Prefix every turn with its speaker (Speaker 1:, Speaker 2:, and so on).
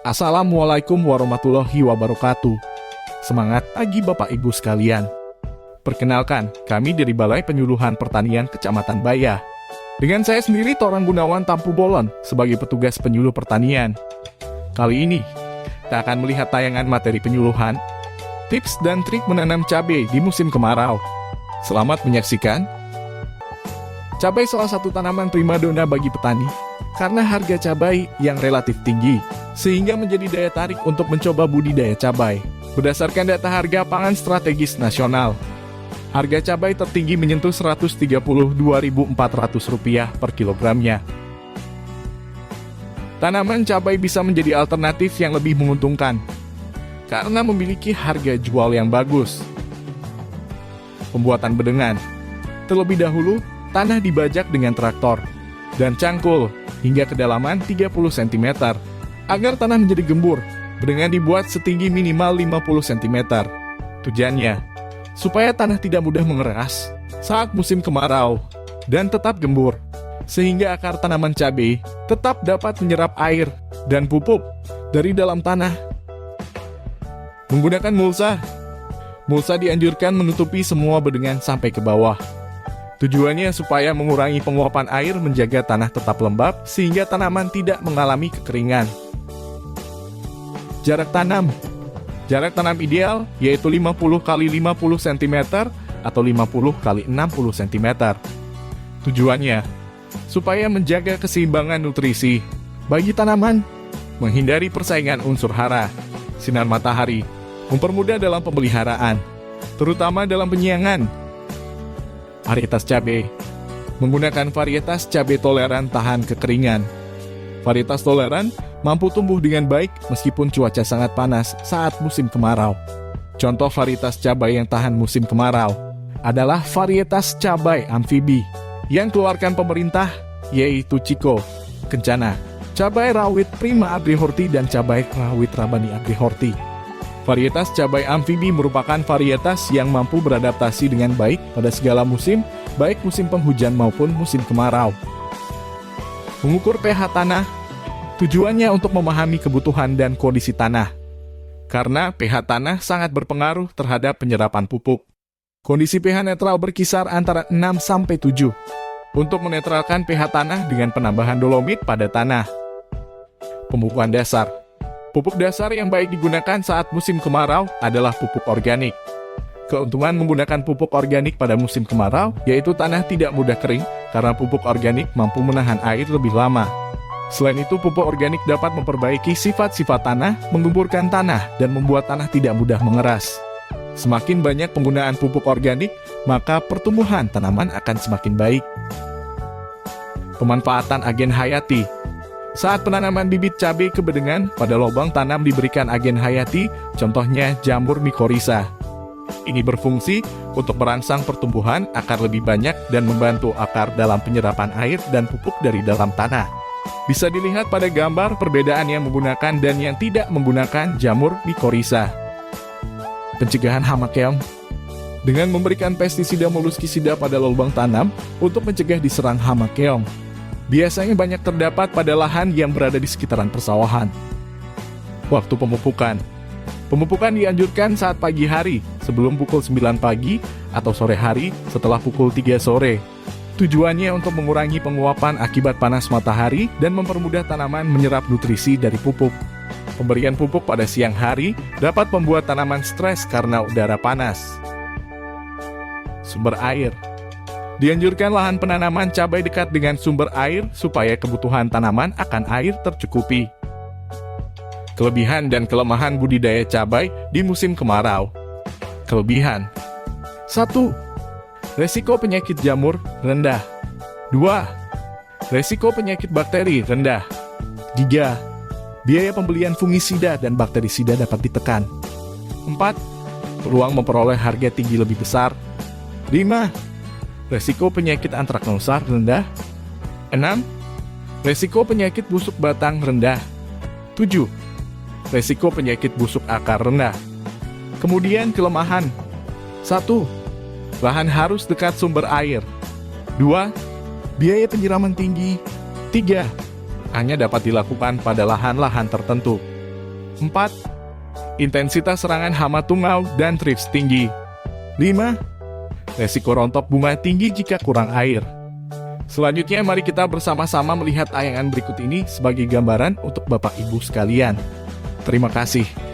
Speaker 1: Assalamualaikum warahmatullahi wabarakatuh. Semangat pagi Bapak Ibu sekalian. Perkenalkan, kami dari Balai Penyuluhan Pertanian Kecamatan Bayah. Dengan saya sendiri Toran Gunawan Tampu Bolon sebagai petugas penyuluh pertanian. Kali ini, kita akan melihat tayangan materi penyuluhan, tips dan trik menanam cabai di musim kemarau. Selamat menyaksikan. Cabai salah satu tanaman primadona bagi petani, karena harga cabai yang relatif tinggi, sehingga menjadi daya tarik untuk mencoba budidaya cabai. Berdasarkan data harga pangan strategis nasional, harga cabai tertinggi menyentuh Rp132.400 per kilogramnya. Tanaman cabai bisa menjadi alternatif yang lebih menguntungkan, karena memiliki harga jual yang bagus. Pembuatan bedengan. Terlebih dahulu, tanah dibajak dengan traktor dan cangkul hingga kedalaman 30 cm. Agar tanah menjadi gembur, bedengan dibuat setinggi minimal 50 cm. Tujuannya, supaya tanah tidak mudah mengeras saat musim kemarau dan tetap gembur, sehingga akar tanaman cabai tetap dapat menyerap air dan pupuk dari dalam tanah. Menggunakan mulsa. Mulsa dianjurkan menutupi semua bedengan sampai ke bawah. Tujuannya supaya mengurangi penguapan air, menjaga tanah tetap lembab sehingga tanaman tidak mengalami kekeringan. Jarak tanam. Jarak tanam ideal yaitu 50 x 50 cm atau 50 x 60 cm. Tujuannya supaya menjaga keseimbangan nutrisi bagi tanaman, menghindari persaingan unsur hara, sinar matahari, mempermudah dalam pemeliharaan, terutama dalam penyiangan. Varietas cabai. Menggunakan varietas cabai toleran tahan kekeringan. Varietas toleran mampu tumbuh dengan baik meskipun cuaca sangat panas saat musim kemarau. Contoh varietas cabai yang tahan musim kemarau adalah varietas cabai amfibi yang keluarkan pemerintah, yaitu Ciko, Kencana, cabai rawit Prima Agrihorti, dan cabai rawit Rabani Agrihorti. Varietas cabai amfibi merupakan varietas yang mampu beradaptasi dengan baik pada segala musim, baik musim penghujan maupun musim kemarau. Mengukur pH tanah. Tujuannya untuk memahami kebutuhan dan kondisi tanah. Karena pH tanah sangat berpengaruh terhadap penyerapan pupuk. Kondisi pH netral berkisar antara 6-7. Untuk menetralkan pH tanah dengan penambahan dolomit pada tanah. Pemupukan dasar. Pupuk dasar yang baik digunakan saat musim kemarau adalah pupuk organik. Keuntungan menggunakan pupuk organik pada musim kemarau yaitu tanah tidak mudah kering karena pupuk organik mampu menahan air lebih lama. Selain itu, pupuk organik dapat memperbaiki sifat-sifat tanah, menggemburkan tanah, dan membuat tanah tidak mudah mengeras. Semakin banyak penggunaan pupuk organik, maka pertumbuhan tanaman akan semakin baik. Pemanfaatan agen hayati. Saat penanaman bibit cabai ke bedengan, pada lubang tanam diberikan agen hayati, contohnya jamur mikorrhiza. Ini berfungsi untuk merangsang pertumbuhan akar lebih banyak dan membantu akar dalam penyerapan air dan pupuk dari dalam tanah. Bisa dilihat pada gambar perbedaan yang menggunakan dan yang tidak menggunakan jamur mikorrhiza. Pencegahan hama keong. Dengan memberikan pestisida moluskisida pada lubang tanam untuk mencegah diserang hama keong. Biasanya banyak terdapat pada lahan yang berada di sekitaran persawahan. Waktu pemupukan. Pemupukan dianjurkan saat pagi hari sebelum pukul 9 pagi atau sore hari setelah pukul 3 sore. Tujuannya untuk mengurangi penguapan akibat panas matahari dan mempermudah tanaman menyerap nutrisi dari pupuk. Pemberian pupuk pada siang hari dapat membuat tanaman stres karena udara panas. Sumber air. Dianjurkan lahan penanaman cabai dekat dengan sumber air supaya kebutuhan tanaman akan air tercukupi. Kelebihan dan kelemahan budidaya cabai di musim kemarau. Kelebihan. 1. Resiko penyakit jamur rendah. 2. Resiko penyakit bakteri rendah. 3. Biaya pembelian fungisida dan bakterisida dapat ditekan. 4. Peluang memperoleh harga tinggi lebih besar. 5. Resiko penyakit antraknosa rendah. 6. Resiko penyakit busuk batang rendah. 7. Resiko penyakit busuk akar rendah. Kemudian kelemahan. 1. Lahan harus dekat sumber air. 2. Biaya penyiraman tinggi. 3. Hanya dapat dilakukan pada lahan-lahan tertentu. 4. Intensitas serangan hama tungau dan thrips tinggi. 5. Resiko rontok bunga tinggi jika kurang air. Selanjutnya, mari kita bersama-sama melihat tayangan berikut ini sebagai gambaran untuk Bapak Ibu sekalian. Terima kasih.